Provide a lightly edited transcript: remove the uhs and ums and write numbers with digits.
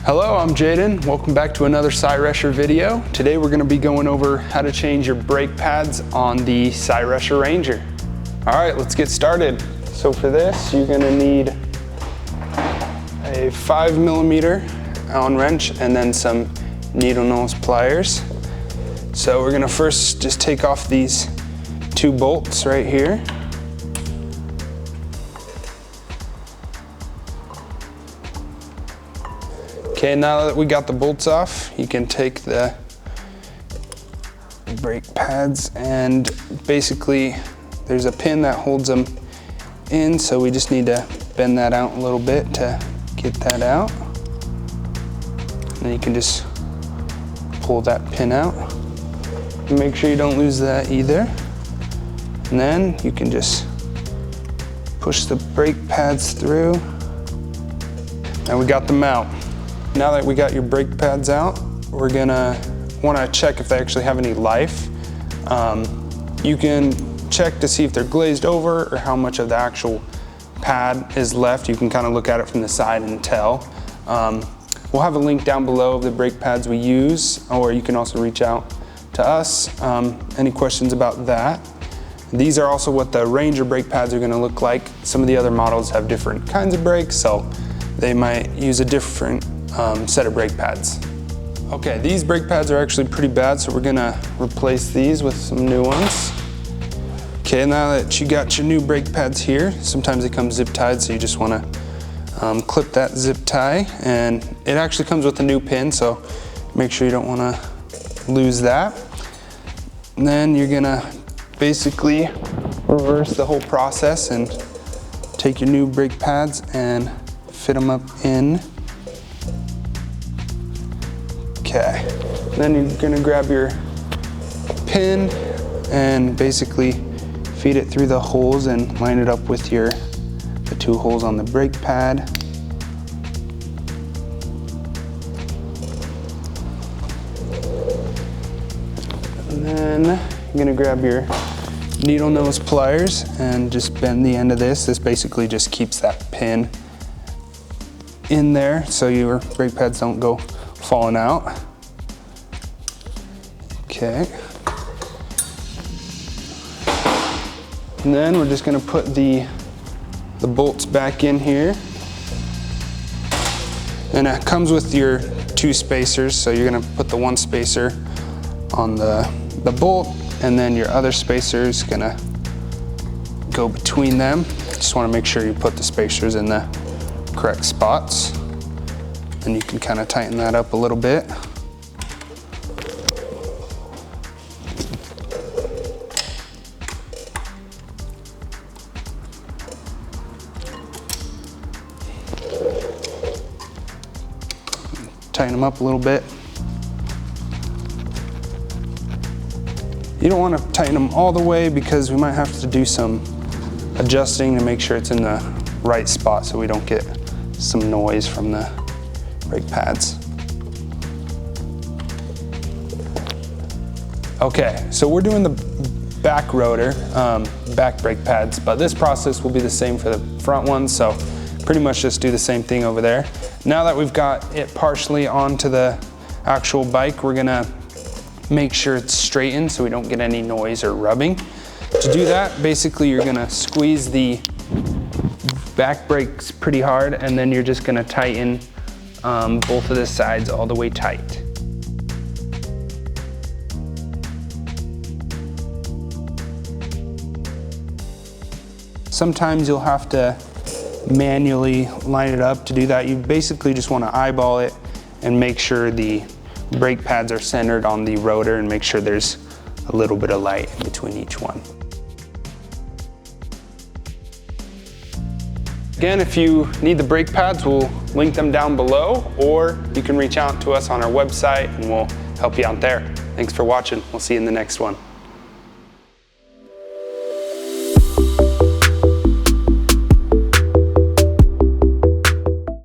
Hello, I'm Jaden. Welcome back to another Cyrusher video. Today we're going to be going over how to change your brake pads on the Cyrusher Ranger. All right, let's get started. So for this, you're going to need a 5mm Allen wrench and then some needle nose pliers. So we're going to first just take off these two bolts right here. Okay, now that we got the bolts off, you can take the brake pads and basically there's a pin that holds them in, so we just need to bend that out a little bit to get that out. And then you can just pull that pin out. And make sure you don't lose that either. And then you can just push the brake pads through. And we got them out. Now that we got your brake pads out, we're gonna wanna check if they actually have any life. You can check to see if they're glazed over or how much of the actual pad is left. You can kind of look at it from the side and tell. We'll have a link down below of the brake pads we use, or you can also reach out to us. Any questions about that? These are also what the Ranger brake pads are gonna look like. Some of the other models have different kinds of brakes, so they might use a different set of brake pads. Okay, these brake pads are actually pretty bad, so we're gonna replace these with some new ones. Okay, now that you got your new brake pads here, sometimes they come zip tied, so you just wanna clip that zip tie, and it actually comes with a new pin, so make sure you don't wanna lose that. And then you're gonna basically reverse the whole process and take your new brake pads and fit them up in. Okay, then you're gonna grab your pin and basically feed it through the holes and line it up with the two holes on the brake pad. And then you're gonna grab your needle nose pliers and just bend the end of this. This basically just keeps that pin in there so your brake pads don't go falling out. Okay. And then we're just gonna put the bolts back in here. And it comes with your two spacers, so you're gonna put the one spacer on the bolt, and then your other spacer is gonna go between them. Just wanna make sure you put the spacers in the correct spots. And you can kind of tighten that up a little bit. Tighten them up a little bit. You don't want to tighten them all the way because we might have to do some adjusting to make sure it's in the right spot so we don't get some noise from the brake pads. Okay, so we're doing the back rotor, back brake pads, but this process will be the same for the front ones, so pretty much just do the same thing over there. Now that we've got it partially onto the actual bike, we're gonna make sure it's straightened so we don't get any noise or rubbing. To do that, basically you're gonna squeeze the back brakes pretty hard, and then you're just gonna tighten both of the sides all the way tight. Sometimes you'll have to manually line it up. To do that, you basically just want to eyeball it and make sure the brake pads are centered on the rotor and make sure there's a little bit of light in between each one. Again, if you need the brake pads, we'll link them down below, or you can reach out to us on our website and we'll help you out there. Thanks for watching. We'll see you in the next one.